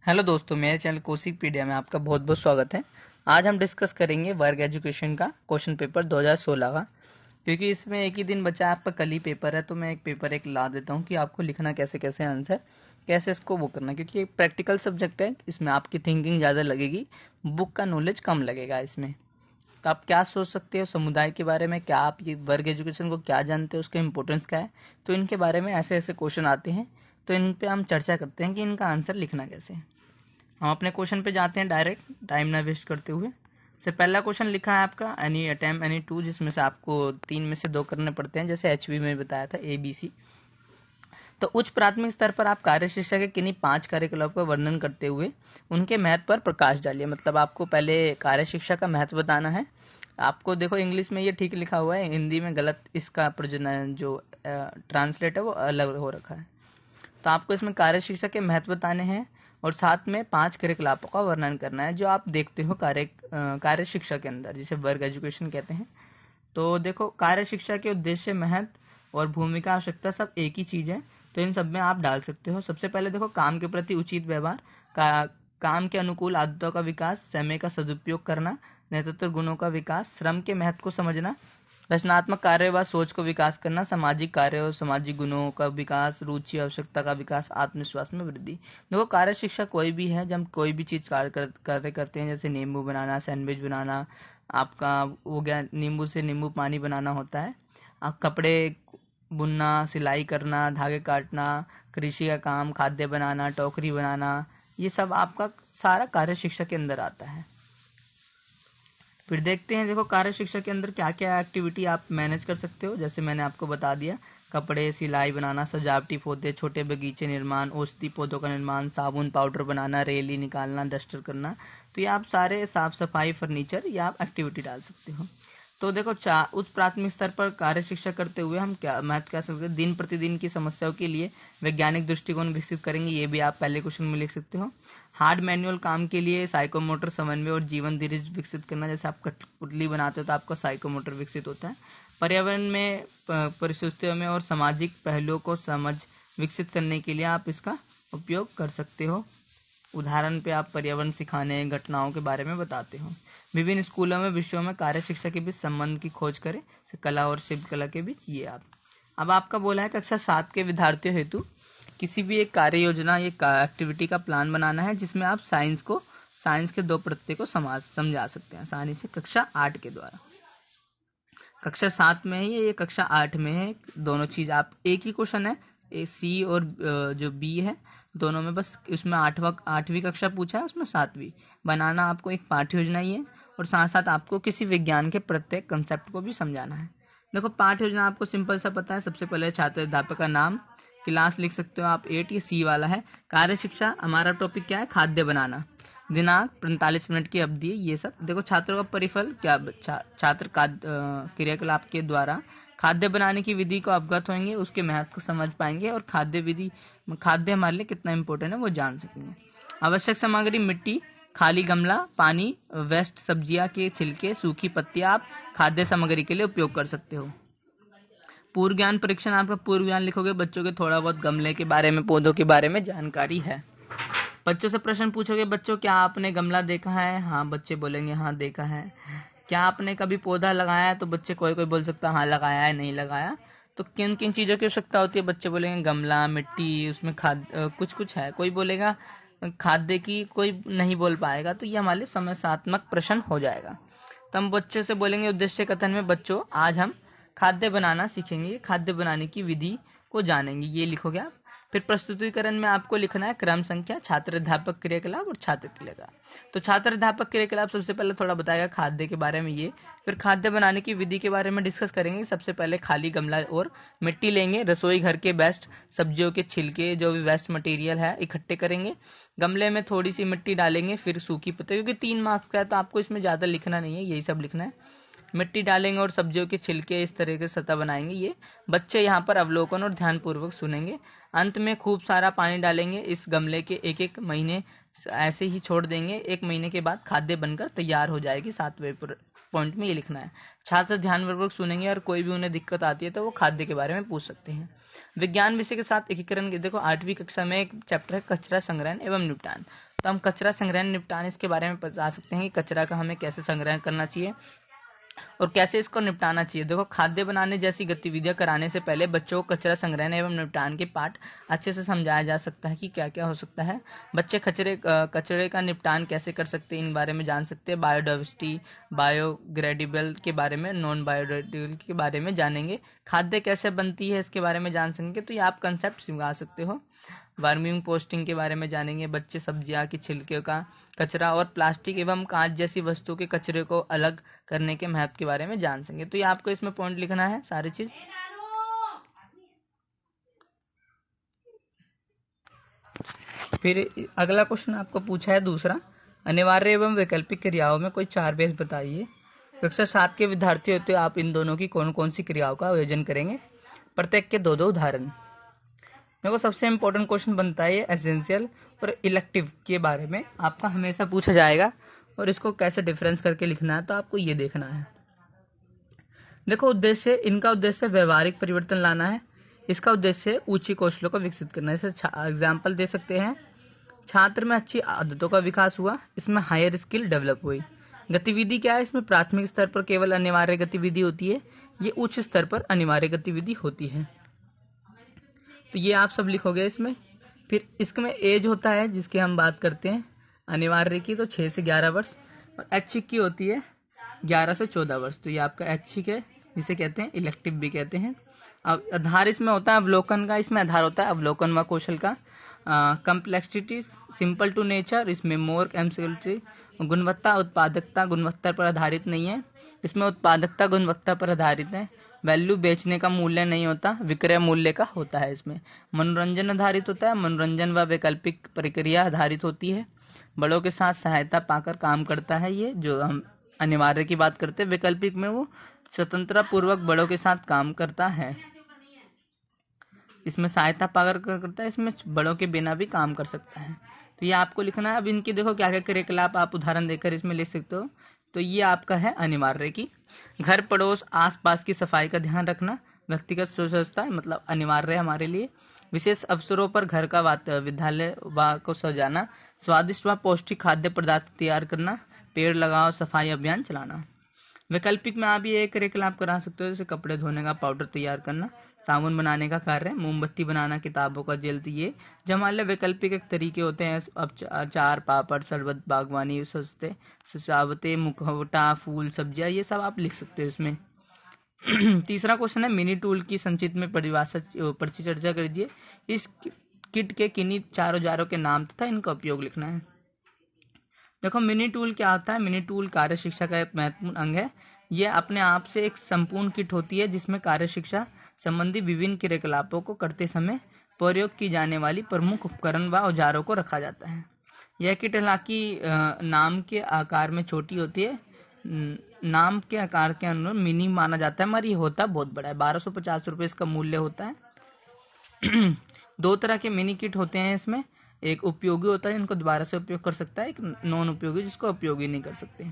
Hello दोस्तों, मेरे channel कौशिकपीडिया में आपका बहुत बहुत स्वागत है। आज हम डिस्कस करेंगे वर्ग एजुकेशन का क्वेश्चन पेपर 2016 का। क्योंकि इसमें एक ही दिन बचा है, आपका कल ही पेपर है, तो मैं एक पेपर ला देता हूँ कि आपको लिखना कैसे कैसे आंसर, कैसे इसको वो करना। क्योंकि एक प्रैक्टिकल सब्जेक्ट है, इसमें आपकी थिंकिंग ज़्यादा लगेगी, बुक का नॉलेज कम लगेगा इसमें। तो आप क्या सोच सकते हो समुदाय के बारे में, क्या आप ये वर्ग एजुकेशन को क्या जानते हो, उसका इंपॉर्टेंस क्या है। तो इनके बारे में ऐसे ऐसे क्वेश्चन आते हैं, तो इन पे हम चर्चा करते हैं कि इनका आंसर लिखना कैसे है। हम अपने क्वेश्चन पे जाते हैं डायरेक्ट, टाइम ना वेस्ट करते हुए। से पहला क्वेश्चन लिखा है आपका एनी अटेम्प्ट एनी टू, जिसमें से आपको 3 में से 2 करने पड़ते हैं, जैसे एचवी में बताया था ABC। तो उच्च प्राथमिक स्तर पर आप कार्य शिक्षा के किन्हीं 5 कार्यकलापों का वर्णन करते हुए उनके महत्व पर प्रकाश डालिए। मतलब आपको पहले कार्य शिक्षा का महत्व बताना है। आपको देखो इंग्लिश में ये ठीक लिखा हुआ है, हिंदी में गलत इसका प्रयोजन जो ट्रांसलेट है वो अलग हो रखा है। तो आपको इसमें कार्य शिक्षा के महत्व बताने हैं और साथ में 5 क्रियाकलापों का वर्णन करना है जो आप देखते हो कार्य शिक्षा के अंदर, जिसे वर्ग एजुकेशन कहते हैं। तो देखो, कार्य शिक्षा के उद्देश्य, महत्व और भूमिका, आवश्यकता सब एक ही चीज है, तो इन सब में आप डाल सकते हो। सबसे पहले देखो, काम के प्रति उचित व्यवहार, काम के अनुकूल आदतों का विकास, समय का सदुपयोग करना, नेतृत्व गुणों का विकास, श्रम के महत्व को समझना, रचनात्मक कार्य व सोच को विकास करना, सामाजिक कार्य और सामाजिक गुणों का विकास, रुचि आवश्यकता का विकास, आत्मविश्वास में वृद्धि। देखो, कार्य शिक्षा कोई भी है, जब हम कोई भी चीज कार्य करते हैं, जैसे नींबू बनाना, सैंडविच बनाना, आपका हो गया नींबू से नींबू पानी बनाना होता है, आप कपड़े बुनना, सिलाई करना, धागे काटना, कृषि का काम, खाद्य बनाना, टोकरी बनाना, ये सब आपका सारा कार्य शिक्षा के अंदर आता है। फिर देखते हैं, देखो कार्य शिक्षा के अंदर क्या क्या एक्टिविटी आप मैनेज कर सकते हो। जैसे मैंने आपको बता दिया, कपड़े सिलाई बनाना, सजावटी पौधे, छोटे बगीचे निर्माण, औषधि पौधों का निर्माण, साबुन पाउडर बनाना, रेली निकालना, डस्टर करना। तो ये आप सारे साफ सफाई, फर्नीचर, ये आप एक्टिविटी डाल सकते हो। तो देखो, उच्च प्राथमिक स्तर पर कार्य शिक्षा करते हुए हम क्या महत्व कह सकते हैं, दिन प्रतिदिन की समस्याओं के लिए वैज्ञानिक दृष्टिकोण विकसित करेंगे, ये भी आप पहले क्वेश्चन में लिख सकते हो। हार्ड मैनुअल काम के लिए साइकोमोटर समन्वय और जीवन धीरे विकसित करना, जैसे आप कठपुतली बनाते हो तो आपका साइकोमोटर विकसित होता है। पर्यावरण में, परिस्थितियों में और सामाजिक पहलुओं को समझ विकसित करने के लिए आप इसका उपयोग कर सकते हो। उदाहरण पे आप पर्यावरण सिखाने, घटनाओं के बारे में बताते हो। विभिन्न स्कूलों में, विषयों में कार्य शिक्षा के बीच संबंध की खोज करें, कला और शिल्पकला के बीच, ये आप। अब आपका बोला है कक्षा 7 के विद्यार्थियों हेतु किसी भी एक कार्य योजना, ये एक्टिविटी का प्लान बनाना है, जिसमें आप साइंस के 2 प्रत्यय को समझा सकते हैं आसानी से कक्षा 8 के द्वारा। कक्षा 7 में है ये कक्षा 8 में है, दोनों चीज आप एक ही क्वेश्चन है, C और जो B है, दोनों में बस उसमें 8वीं कक्षा पूछा है, उसमें 7वीं बनाना। आपको एक पाठ्य योजना ही है और साथ साथ आपको किसी विज्ञान के प्रत्येक कंसेप्ट को भी समझाना है। देखो, पाठ्य योजना आपको सिंपल सा पता है। सबसे पहले छात्र अध्यापक का नाम, क्लास लिख सकते हो आप 8, ये C वाला है। कार्य शिक्षा हमारा टॉपिक क्या है, खाद्य बनाना, दिनांक 45 मिनट की अवधि, ये सब। देखो, छात्रों का परिफल क्या, छात्र का क्रियाकलाप के द्वारा खाद्य बनाने की विधि को अवगत होंगे, उसके महत्व को समझ पाएंगे और खाद्य हमारे लिए कितना इंपॉर्टेंट है वो जान सकेंगे। आवश्यक सामग्री, मिट्टी, खाली गमला, पानी, वेस्ट सब्जियां के छिलके, सूखी पत्तियां आप खाद्य सामग्री के लिए उपयोग कर सकते हो। पूर्व ज्ञान परीक्षण, आपका पूर्व ज्ञान लिखोगे, बच्चों के थोड़ा बहुत गमले के बारे में, पौधों के बारे में जानकारी है। बच्चों से प्रश्न पूछोगे, बच्चों क्या आपने गमला देखा है? हाँ, बच्चे बोलेंगे हाँ देखा है। क्या आपने कभी पौधा लगाया है? तो बच्चे कोई कोई बोल सकता है हाँ लगाया है, नहीं लगाया। तो किन किन चीजों की आवश्यकता होती है? बच्चे बोलेंगे गमला, मिट्टी, उसमें खाद, कुछ कुछ है। कोई बोलेगा खाद्य की, कोई नहीं बोल पाएगा। तो ये हमारे लिए समस्यात्मक प्रश्न हो जाएगा। तो हम बच्चों से बोलेंगे उद्देश्य कथन में, बच्चों आज हम खाद्य बनाना सीखेंगे, खाद्य बनाने की विधि को जानेंगे, ये लिखोगे आप। फिर प्रस्तुतिकरण में आपको लिखना है क्रम संख्या, छात्र अध्यापक क्रियाकलाप और छात्र क्रियाकलाप। तो छात्र अध्यापक क्रियाकलाप सबसे पहले थोड़ा बताएगा खाद्य के बारे में ये। फिर खाद्य बनाने की विधि के बारे में डिस्कस करेंगे। सबसे पहले खाली गमला और मिट्टी लेंगे, रसोई घर के बेस्ट सब्जियों के छिलके, जो भी वेस्ट मटेरियल है, इकट्ठे करेंगे। गमले में थोड़ी सी मिट्टी डालेंगे, फिर सूखी पत्ते, क्योंकि 3 मार्क्स का है तो आपको इसमें ज्यादा लिखना नहीं है, यही सब लिखना है। मिट्टी डालेंगे और सब्जियों के छिलके इस तरह के सतह बनाएंगे। ये बच्चे यहाँ पर अवलोकन और ध्यानपूर्वक सुनेंगे। अंत में खूब सारा पानी डालेंगे, इस गमले के 1-1 महीने ऐसे ही छोड़ देंगे। 1 महीने के बाद खाद्य बनकर तैयार हो जाएगी। 7वें पॉइंट में ये लिखना है। छात्र ध्यानपूर्वक सुनेंगे और कोई भी उन्हें दिक्कत आती है तो वो खाद्य के बारे में पूछ सकते हैं। विज्ञान विषय के साथ एकीकरण, देखो 8वीं कक्षा में एक चैप्टर है कचरा संग्रहण एवं निपटान। तो हम कचरा संग्रहण निपटान इसके बारे में बता सकते हैं कि कचरा का हमें कैसे संग्रहण करना चाहिए और कैसे इसको निपटाना चाहिए। देखो, खाद्य बनाने जैसी गतिविधियां कराने से पहले बच्चों को कचरा संग्रहण एवं निपटान के पाठ अच्छे से समझाया जा सकता है कि क्या क्या हो सकता है। बच्चे कचरे का निपटान कैसे कर सकते हैं, इन बारे में जान सकते हैं। बायोडाइवर्सिटी, बायोग्रेडेबल के बारे में, नॉन बायोग्रेडेबल के बारे में जानेंगे। खाद्य कैसे बनती है इसके बारे में जान सकेंगे, तो ये आप कंसेप्ट सिखा सकते हो। वर्मिंग पोस्टिंग के बारे में जानेंगे बच्चे। सब्जियां के छिलके का कचरा और प्लास्टिक एवं कांच जैसी वस्तुओं के कचरे को अलग करने के महत्व के बारे में जान सकेंगे। तो ये आपको इसमें पॉइंट लिखना है सारी चीज। फिर अगला क्वेश्चन आपको पूछा है दूसरा, अनिवार्य एवं वैकल्पिक क्रियाओं में कोई 4 बेस बताइए। कक्षा 7 के विद्यार्थी होते हो आप, इन दोनों की कौन कौन सी क्रियाओं का आयोजन करेंगे, प्रत्येक के 2-2 उदाहरण। देखो, सबसे इंपॉर्टेंट क्वेश्चन बनता है ये एसेंशियल और इलेक्टिव के बारे में आपका हमेशा पूछा जाएगा, और इसको कैसे डिफरेंस करके लिखना है तो आपको ये देखना है। देखो, इनका उद्देश्य व्यवहारिक परिवर्तन लाना है। इसका उद्देश्य ऊंची कौशलों को विकसित करना है। जैसे एग्जाम्पल दे सकते हैं, छात्र में अच्छी आदतों का विकास हुआ, इसमें हायर स्किल डेवलप हुई। गतिविधि क्या है, इसमें प्राथमिक स्तर पर केवल अनिवार्य गतिविधि होती है, ये उच्च स्तर पर अनिवार्य गतिविधि होती है। तो ये आप सब लिखोगे इसमें। फिर इसमें एज होता है जिसकी हम बात करते हैं अनिवार्य की, तो 6 से 11 वर्ष, और ऐच्छिक की होती है 11 से 14 वर्ष। तो ये आपका ऐच्छिक है, जिसे कहते हैं इलेक्टिव भी कहते हैं। अब आधार इसमें होता है अवलोकन का, इसमें आधार होता है अवलोकन व कौशल का। कम्प्लेक्सिटी सिंपल टू नेचर, इसमें मोर एम्सिलिटी। गुणवत्ता उत्पादकता गुणवत्ता पर आधारित नहीं है, इसमें उत्पादकता गुणवत्ता पर आधारित है। वैल्यू बेचने का मूल्य नहीं होता, विक्रय मूल्य का होता है इसमें। मनोरंजन आधारित होता है, मनोरंजन व वैकल्पिक प्रक्रिया आधारित होती है। बड़ों के साथ सहायता पाकर काम करता है, ये जो हम अनिवार्य की बात करते हैं। वैकल्पिक में वो स्वतंत्रता पूर्वक बड़ों के साथ काम करता है, इसमें सहायता पाकर करता है, इसमें बड़ों के बिना भी काम कर सकता है। तो ये आपको लिखना है। अब इनकी देखो क्या क्या क्रियाकलाप आप उदाहरण देकर इसमें लिख सकते हो। तो ये आपका है अनिवार्य की। घर पड़ोस आसपास की सफाई का ध्यान रखना, व्यक्तिगत स्वच्छता मतलब अनिवार्य है हमारे लिए। विशेष अवसरों पर घर का विद्यालय को सजाना, स्वादिष्ट व पौष्टिक खाद्य पदार्थ तैयार करना, पेड़ लगाओ, सफाई अभियान चलाना। वैकल्पिक में आप ये एक क्रियाकलाप करा सकते हो, जैसे कपड़े धोने का पाउडर तैयार करना, साबुन बनाने का कार्य, मोमबत्ती बनाना, किताबों का जेल। ये जो हमारे वैकल्पिक एक तरीके होते हैं। अब अचार, पापड़, शरबत, बागवानी, सस्ते सजावटें, मुखौटा, फूल, सब्जियां, ये सब आप लिख सकते हो इसमें। तीसरा क्वेश्चन है, मिनी टूल की संक्षिप्त में परिभाषा पर चर्चा कर दीजिए। इस किट के किन्हीं 4 औजारों के नाम तथा इनका उपयोग लिखना है। देखो, मिनी टूल क्या होता है। मिनी टूल कार्य शिक्षा का एक महत्वपूर्ण अंग है। यह अपने आप से एक संपूर्ण किट होती है जिसमें कार्य शिक्षा संबंधी विभिन्न क्रियाकलापों को करते समय प्रयोग की जाने वाली प्रमुख उपकरण व औजारों को रखा जाता है। यह किट हालांकि नाम के आकार में छोटी होती है, नाम के आकार के अनुरूप मिनी माना जाता है, मगर ये होता बहुत बड़ा है। 1250 रुपये इसका मूल्य होता है। 2 तरह के मिनी किट होते हैं इसमें। एक उपयोगी होता है, इनको दोबारा से उपयोग कर सकता है। एक नॉन उपयोगी, जिसको उपयोगी नहीं कर सकते।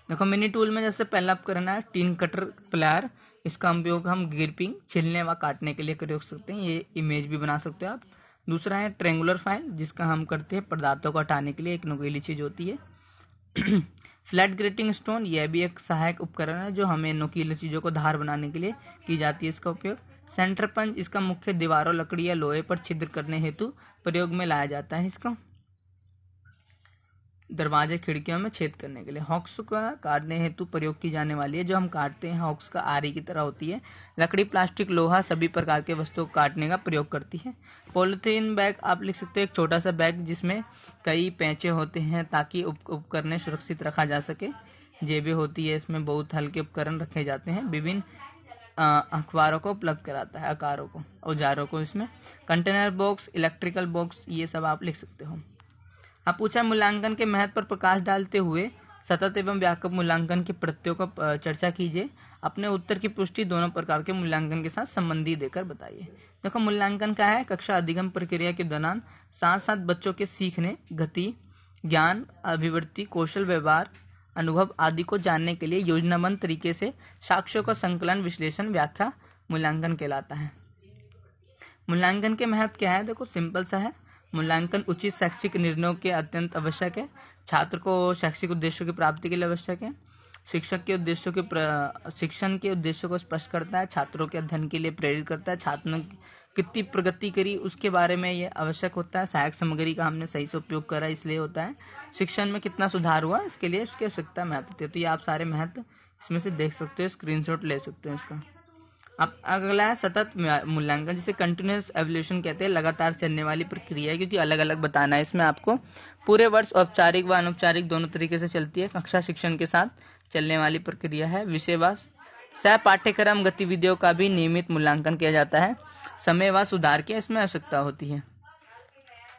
देखो, मिनी टूल में जैसे पहला उपकरण है टीन कटर प्लायर। इसका उपयोग हम ग्रिपिंग, छिलने व काटने के लिए कर सकते हैं। ये इमेज भी बना सकते हो आप। दूसरा है ट्रेंगुलर फाइल, जिसका हम करते हैं पदार्थों को हटाने के लिए, एक नुकीली चीज होती है। फ्लैट ग्रेटिंग स्टोन, यह भी एक सहायक उपकरण है जो हमें नुकीली चीजों को धार बनाने के लिए की जाती है इसका उपयोग। सेंटर पंच, इसका मुख्य दीवारों, लकड़ी या लोहे पर छिद्र करने हेतु प्रयोग में लाया जाता है। इसका दरवाजे, खिड़कियों में छेद करने के लिए। हॉक्स का काटने हेतु प्रयोग की जाने वाली है, जो हम काटते हैं हॉक्स का आरी की तरह होती है। लकड़ी, प्लास्टिक, लोहा सभी प्रकार के वस्तुओं को काटने का प्रयोग करती है। पॉलिथीन बैग आप लिख सकते हो, एक छोटा सा बैग जिसमें कई पैंचे होते हैं ताकि उपकरण सुरक्षित रखा जा सके। जेबें होती है, इसमें बहुत हल्के उपकरण रखे जाते हैं। विभिन्न अखबारों को उपलब्ध कराता है, आकारों को, औजारों को। इसमें कंटेनर बॉक्स, इलेक्ट्रिकल बॉक्स, ये सब आप लिख सकते हो। अब पूछा मूल्यांकन के महत्व पर प्रकाश डालते हुए सतत एवं व्यापक मूल्यांकन की प्रत्ययों का चर्चा कीजिए। अपने उत्तर की पुष्टि दोनों प्रकार के मूल्यांकन के साथ संबंधी देकर बताइए। देखो, मूल्यांकन क्या है, कक्षा अधिगम प्रक्रिया के दौरान साथ साथ बच्चों के सीखने, गति, ज्ञान, अभिवृद्धि, कौशल, व्यवहार, अनुभव आदि को जानने के लिए योजनाबद्ध तरीके से साक्ष्यों का संकलन, विश्लेषण, व्याख्या मूल्यांकन कहलाता है। मूल्यांकन के महत्व क्या है, देखो सिंपल सा है। मूल्यांकन उचित शैक्षिक निर्णयों के अत्यंत आवश्यक है। छात्र को शैक्षिक उद्देश्यों की प्राप्ति के लिए आवश्यक है। शिक्षण के उद्देश्यों को स्पष्ट करता है। छात्रों के अध्ययन के लिए प्रेरित करता है। छात्र ने कितनी प्रगति करी उसके बारे में ये आवश्यक होता है। सहायक सामग्री का हमने सही से उपयोग करा इसलिए होता है। शिक्षण में कितना सुधार हुआ इसके लिए इसकी आवश्यकता महत्व होती है। तो ये आप सारे महत्व इसमें से देख सकते हो, स्क्रीनशॉट ले सकते हो इसका। अब अगला है सतत मूल्यांकन, जिसे कंटिन्यूअस एवोल्यूशन कहते हैं। लगातार चलने वाली प्रक्रिया है, क्योंकि अलग अलग बताना है इसमें आपको। पूरे वर्ष औपचारिक व अनौपचारिक दोनों तरीके से चलती है। कक्षा शिक्षण के साथ चलने वाली प्रक्रिया है। विषय व सह पाठ्यक्रम गतिविधियों का भी नियमित मूल्यांकन किया जाता है। समय व सुधार की इसमें आवश्यकता होती है।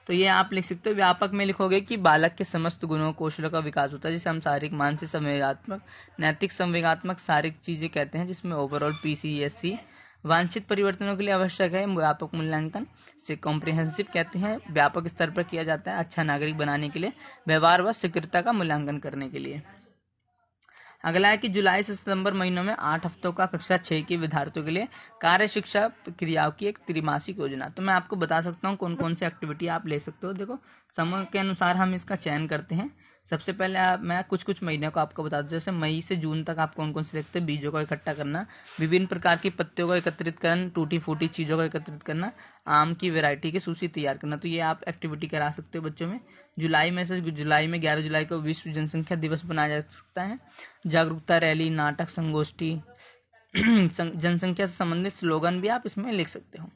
तो ये आप लिख सकते हो। व्यापक में लिखोगे कि बालक के समस्त गुणों कौशलों का विकास होता है, जिसे हम शारीरिक, मानसिक, संवेगात्मक, नैतिक, संवेगात्मक शारीरिक चीजें कहते हैं, जिसमें ओवरऑल PCSC वांछित परिवर्तनों के लिए आवश्यक है। व्यापक मूल्यांकन से कॉम्प्रिहेंसिव कहते हैं, व्यापक स्तर पर किया जाता है अच्छा नागरिक बनाने के लिए, व्यवहार व स्वीकृति का मूल्यांकन करने के लिए। अगला है कि जुलाई से सितंबर महीनों में 8 हफ्तों का कक्षा 6 के विद्यार्थियों के लिए कार्य शिक्षा क्रियाओं की एक त्रैमासिक योजना। तो मैं आपको बता सकता हूँ कौन कौन सी एक्टिविटी आप ले सकते हो। देखो, समय के अनुसार हम इसका चयन करते हैं। सबसे पहले मैं कुछ महीनों को आपको बता दूं। जैसे मई से जून तक आप कौन कौन से देखते हैं। बीजों को इकट्ठा करना, विभिन्न प्रकार की पत्तियों को एकत्रित करना, टूटी फूटी चीजों को एकत्रित करना, आम की वैरायटी की सूची तैयार करना। तो ये आप एक्टिविटी करा सकते हो बच्चों में। जुलाई में 11 जुलाई को विश्व जनसंख्या दिवस बनाया जा सकता है। जागरूकता रैली, नाटक, संगोष्ठी, जनसंख्या से संबंधित स्लोगन भी आप इसमें लिख सकते हो।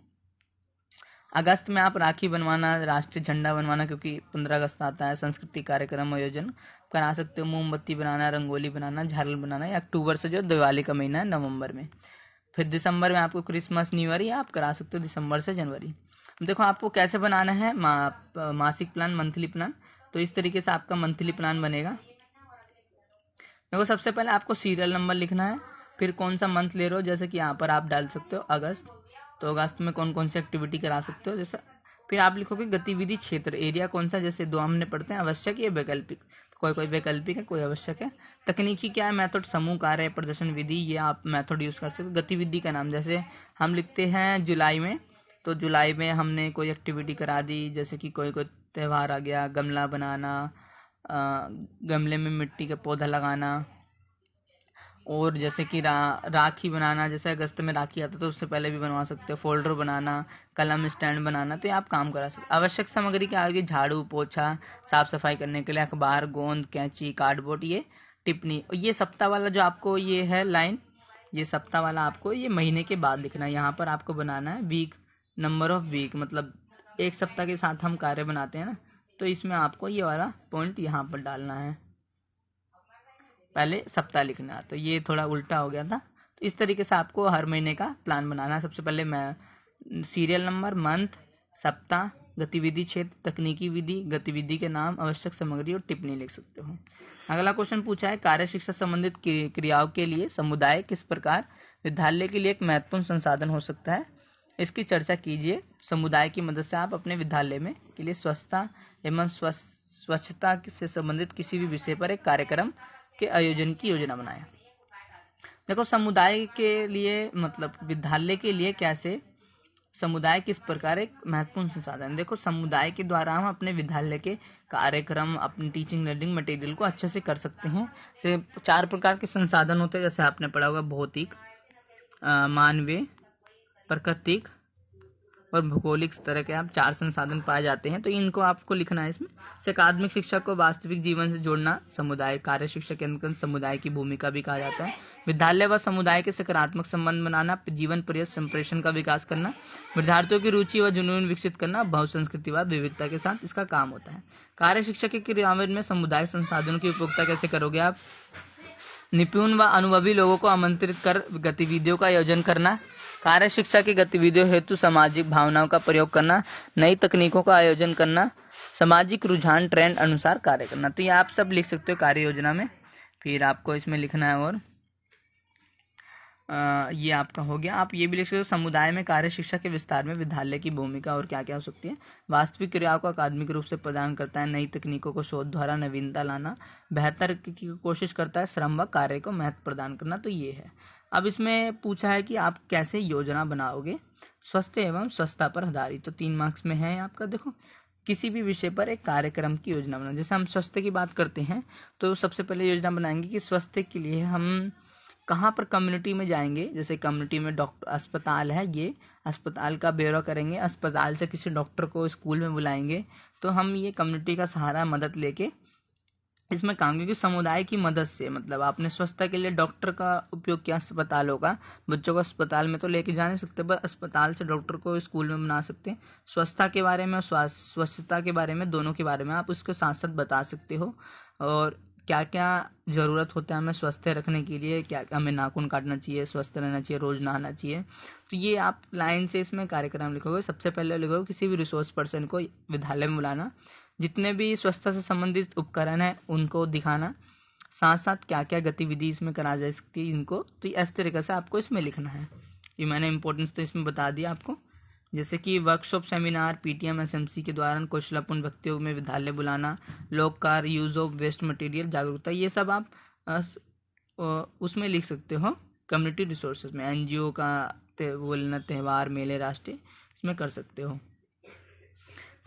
अगस्त में आप राखी बनवाना, राष्ट्रीय झंडा बनवाना, क्योंकि 15 अगस्त आता है, सांस्कृतिक कार्यक्रम आयोजन करा सकते हो। मोमबत्ती बनाना, रंगोली बनाना, झालर बनाना। या अक्टूबर से जो दिवाली का महीना है नवंबर में। फिर दिसंबर में आपको क्रिसमस, न्यू ईयर या आप करा सकते हो दिसंबर से जनवरी। देखो आपको कैसे बनाना है, मासिक प्लान, मंथली प्लान। तो इस तरीके से आपका मंथली प्लान बनेगा। देखो, सबसे पहले आपको सीरियल नंबर लिखना है, फिर कौन सा मंथ ले रहे हो। जैसे कि यहाँ पर आप डाल सकते हो अगस्त, तो अगस्त में कौन कौन सी एक्टिविटी करा सकते हो। जैसे फिर आप लिखोगे गतिविधि क्षेत्र, एरिया कौन सा। जैसे दो हमने पढ़ते हैं, आवश्यक या वैकल्पिक। कोई कोई वैकल्पिक है, कोई आवश्यक है। तकनीकी क्या है, मेथड, समूह कार्य, प्रदर्शन विधि, ये आप मेथड यूज कर सकते हो। गतिविधि का नाम, जैसे हम लिखते हैं जुलाई में, तो जुलाई में हमने कोई एक्टिविटी करा दी। जैसे कि कोई त्यौहार आ गया, गमला बनाना, गमले में मिट्टी का पौधा लगाना, और जैसे कि राखी बनाना। जैसे अगस्त में राखी आता है तो उससे पहले भी बनवा सकते हो। फोल्डर बनाना, कलम स्टैंड बनाना। तो ये आप काम करा सकते। आवश्यक सामग्री क्या आएगी, झाड़ू, पोछा, साफ सफाई करने के लिए अखबार, गोंद, कैंची, कार्डबोर्ड, ये टिप्पणी। और ये सप्ताह वाला जो आपको ये है लाइन, ये सप्ताह वाला आपको ये महीने के बाद लिखना है। यहाँ पर आपको बनाना है वीक, नंबर ऑफ वीक, मतलब एक सप्ताह के साथ हम कार्य बनाते हैं ना, तो इसमें आपको ये वाला पॉइंट यहाँ पर डालना है, पहले सप्ताह लिखना। तो ये थोड़ा उल्टा हो गया था। तो इस तरीके से आपको हर महीने का प्लान बनाना है। सबसे पहले मैं सीरियल नंबर, मंथ, सप्ताह, गतिविधि क्षेत्र, तकनीकी विधि, गतिविधि के नाम, आवश्यक सामग्री और टिप्पणी लिख सकते हो। अगला क्वेश्चन पूछा है, कार्य शिक्षा संबंधित क्रियाओं के लिए समुदाय किस प्रकार विद्यालय के लिए एक महत्वपूर्ण संसाधन हो सकता है, इसकी चर्चा कीजिए। समुदाय की मदद से आप अपने विद्यालय में के लिए स्वच्छता एवं स्वच्छता से संबंधित किसी भी विषय पर एक कार्यक्रम के आयोजन की योजना बनाएं। देखो, समुदाय के लिए मतलब विद्यालय के लिए कैसे, समुदाय किस प्रकार एक महत्वपूर्ण संसाधन। देखो, समुदाय के द्वारा हम अपने विद्यालय के कार्यक्रम, अपनी टीचिंग लर्निंग मटेरियल को अच्छे से कर सकते हैं। से 4 प्रकार के संसाधन होते हैं, जैसे आपने पढ़ा होगा, भौतिक, मानवीय, प्राकृतिक और भौगोलिक तरह के आप 4 संसाधन पाए जाते हैं। तो इनको आपको लिखना है इसमें। अकादमिक शिक्षा को वास्तविक जीवन से जोड़ना, समुदाय कार्य शिक्षा के अंतर्गत समुदाय की भूमिका भी कहा जाता है। विद्यालय व समुदाय के सकारात्मक संबंध बनाना, जीवन पर्यंत संप्रेषण का विकास करना, विद्यार्थियों की रुचि व जुनून विकसित करना, बहुसंस्कृति व विविधता के साथ इसका काम होता है। कार्य शिक्षा के क्रियान्वयन में समुदाय संसाधनों की उपयोगिता कैसे करोगे आप। निपुण व अनुभवी लोगों को आमंत्रित कर गतिविधियों का आयोजन करना, कार्य शिक्षा की गतिविधियों हेतु सामाजिक भावनाओं का प्रयोग करना, नई तकनीकों का आयोजन करना, सामाजिक रुझान ट्रेंड अनुसार कार्य करना। तो ये आप सब लिख सकते हो कार्य योजना में। फिर आपको इसमें लिखना है, और ये आपका हो गया। आप ये भी लिख सकते हो, समुदाय में कार्य शिक्षा के विस्तार में विद्यालय की भूमिका और क्या क्या हो सकती है। वास्तविक क्रियाओं को अकादमिक रूप से प्रदान करता है, नई तकनीकों को शोध द्वारा नवीनता लाना, बेहतर की कोशिश करता है, श्रम व कार्य को महत्व प्रदान करना। तो ये है। अब इसमें पूछा है कि आप कैसे योजना बनाओगे, स्वस्थ एवं स्वच्छता पर आधारित। तो 3 मार्क्स में है आपका। देखो, किसी भी विषय पर एक कार्यक्रम की योजना बनाना। जैसे हम स्वास्थ्य की बात करते हैं तो सबसे पहले योजना बनाएंगे कि स्वास्थ्य के लिए हम कहाँ पर कम्युनिटी में जाएंगे। जैसे कम्युनिटी में डॉक्टर अस्पताल है, ये अस्पताल का ब्यौरा करेंगे, अस्पताल से किसी डॉक्टर को स्कूल में बुलाएंगे। तो हम ये कम्युनिटी का सहारा मदद लेके इसमें काम, क्योंकि समुदाय की मदद से, मतलब आपने स्वच्छता के लिए डॉक्टर का उपयोग किया अस्पतालों का, बच्चों को अस्पताल में तो लेके जा नहीं सकते, पर अस्पताल से डॉक्टर को स्कूल में बना सकते हैं। स्वच्छता के बारे में और स्वच्छता के बारे में, दोनों के बारे में आप उसको साथ साथ बता सकते हो, और क्या क्या ज़रूरत होता है हमें स्वस्थ रखने के लिए, क्या हमें नाखून काटना चाहिए, स्वस्थ रहना चाहिए, रोज़ नहाना चाहिए। तो ये आप लाइन से इसमें कार्यक्रम लिखोगे। सबसे पहले लिखोगे किसी भी रिसोर्स पर्सन को विद्यालय में बुलाना, जितने भी स्वच्छता से संबंधित उपकरण हैं उनको दिखाना, साथ साथ क्या क्या गतिविधि इसमें करा जा सकती है इनको। तो इस तरीके से आपको इसमें लिखना है। ये मैंने इंपॉर्टेंस तो इसमें बता दिया आपको। जैसे कि वर्कशॉप, सेमिनार, पीटीएम, एसएमसी के दौरान कौशलपूर्ण व्यक्तियों में विद्यालय बुलाना, लोक कार्य, यूज ऑफ वेस्ट मटेरियल, जागरूकता, ये सब आप उसमें लिख सकते हो कम्युनिटी रिसोर्सेज में। एनजीओ का बोलना, त्यौहार, मेले, राष्ट्रीय, इसमें कर सकते हो।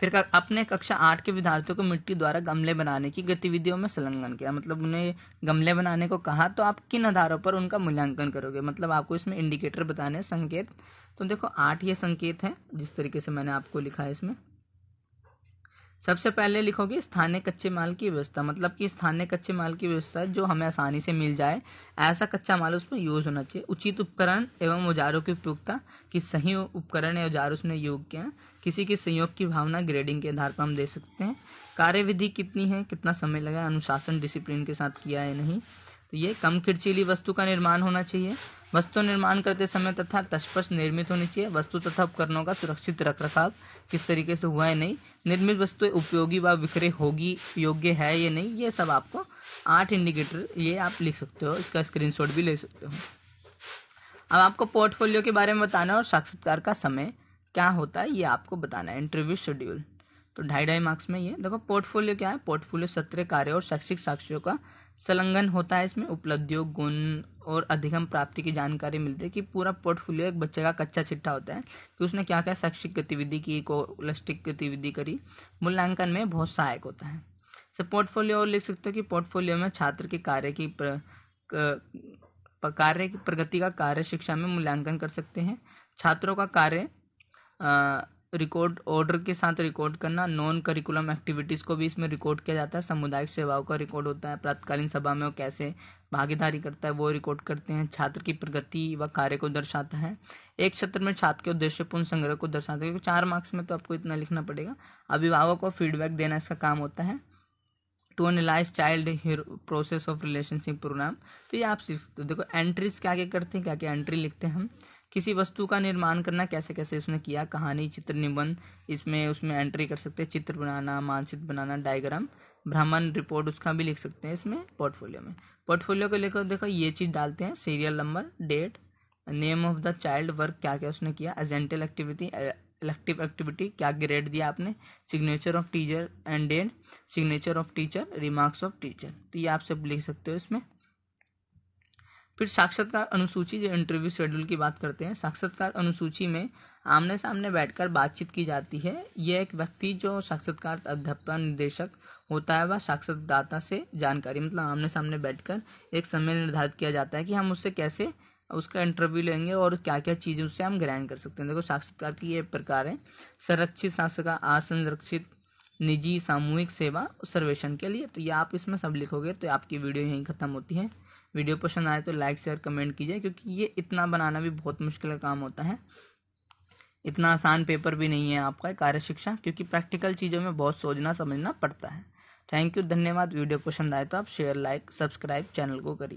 फिर अपने कक्षा 8 के विद्यार्थियों को मिट्टी द्वारा गमले बनाने की गतिविधियों में संलग्न किया। मतलब उन्हें गमले बनाने को कहा, तो आप किन आधारों पर उनका मूल्यांकन करोगे, मतलब आपको इसमें इंडिकेटर बताने, संकेत। तो देखो 8 ये संकेत हैं जिस तरीके से मैंने आपको लिखा है इसमें। सबसे पहले लिखोगे स्थानीय कच्चे माल की व्यवस्था, मतलब कि स्थानीय कच्चे माल की व्यवस्था जो हमें आसानी से मिल जाए, ऐसा कच्चा माल उसमें यूज होना चाहिए। उचित उपकरण एवं औजारों की उपयोगिता, कि सही उपकरण या औजार उसमें योग्य हैं। किसी के सहयोग की भावना, ग्रेडिंग के आधार पर हम दे सकते हैं। कार्यविधि कितनी है, कितना समय लगा, अनुशासन डिसिप्लिन के साथ किया है नहीं। तो ये कम खर्चीली वस्तु का निर्माण होना चाहिए। वस्तु निर्माण करते समय तथा तस्पर्श निर्मित होनी चाहिए। वस्तु तथा उपकरणों का सुरक्षित रखरखाव किस तरीके से हुआ है नहीं। निर्मित वस्तु उपयोगी व विक्रय होगी योग्य है या नहीं। ये सब आपको 8 इंडिकेटर ये आप लिख सकते हो, इसका स्क्रीनशॉट भी ले सकते हो। अब आपको पोर्टफोलियो के बारे में बताना है और साक्षात्कार का समय क्या होता है ये आपको बताना है। इंटरव्यू शेड्यूल तो 2.5 मार्क्स में ये देखो। पोर्टफोलियो क्या है, पोर्टफोलियो सत्र, कार्य और शैक्षिक साक्ष्यों का संलग्न होता है। इसमें उपलब्धियों, गुण और अधिगम प्राप्ति की जानकारी मिलती है। कि पूरा पोर्टफोलियो एक बच्चे का कच्चा चिट्ठा होता है कि उसने क्या क्या शैक्षिक गतिविधि की, कोलस्टिक गतिविधि करी, मूल्यांकन में बहुत सहायक होता है। पोर्टफोलियो और लिख सकते हो कि पोर्टफोलियो में छात्र के कार्य की प्रगति का कार्य शिक्षा में मूल्यांकन कर सकते हैं। छात्रों का कार्य रिकॉर्ड ऑर्डर के साथ रिकॉर्ड करना। नॉन करिकुलम एक्टिविटीज को भी इसमें रिकॉर्ड किया जाता है। सामुदायिक सेवाओं का रिकॉर्ड होता है। प्रातकालीन सभा में वो कैसे भागीदारी करता है वो रिकॉर्ड करते हैं। छात्र की प्रगति व कार्य को दर्शाता है। एक सत्र में छात्र के उद्देश्यपूर्ण संग्रह को दर्शाता है। 4 मार्क्स में तो आपको इतना लिखना पड़ेगा। अभिभावक को फीडबैक देना इसका काम होता है। To analyse child process of relationship programme, तो ये आप सीख सकते हो। देखो एंट्रीज क्या क्या करते हैं, क्या क्या एंट्री लिखते हैं हम। किसी वस्तु का निर्माण करना, कैसे कैसे उसने किया, कहानी, चित्र, निबंध, इसमें उसमें एंट्री कर सकते हैं। चित्र बनाना, मानचित्र बनाना, डायग्राम, भ्रमण रिपोर्ट उसका भी लिख सकते हैं इसमें पोर्टफोलियो में। पोर्टफोलियो को लेकर देखो ये चीज डालते हैं, serial number, date, name of the child, work क्या क्या उसने किया, एजेंटल एक्टिविटी, इलेक्टिव एक्टिविटी, क्या ग्रेड दिया आपने, signature of teacher and date, signature of teacher, remarks of teacher. तो ये आप सब लिख सकते हो इसमें। फिर साक्षात्कार अनुसूची, जो इंटरव्यू शेड्यूल की बात करते हैं। साक्षात्कार अनुसूची में आमने सामने बैठकर बातचीत की जाती है। यह एक व्यक्ति जो साक्षात्कार अध्यापन निर्देशक होता है वह साक्षात्कारदाता से जानकारी, मतलब आमने सामने बैठकर एक समय निर्धारित किया जाता है कि हम उससे कैसे उसका इंटरव्यू लेंगे और क्या क्या चीजें उससे हम ग्रहण कर सकते हैं। देखो साक्षात्कार की ये प्रकार है। संरक्षित साक्षात्कार, असंरक्षित, निजी, सामूहिक सेवा, सर्वेक्षण के लिए। तो ये आप इसमें सब लिखोगे तो आपकी वीडियो यहीं खत्म होती है। वीडियो पसंद आए तो लाइक शेयर कमेंट कीजिए, क्योंकि ये इतना बनाना भी बहुत मुश्किल का काम होता है। इतना आसान पेपर भी नहीं है आपका कार्य शिक्षा, क्योंकि प्रैक्टिकल चीज़ों में बहुत सोचना समझना पड़ता है। थैंक यू, धन्यवाद। वीडियो पसंद आए तो आप शेयर, लाइक, सब्सक्राइब चैनल को करिए।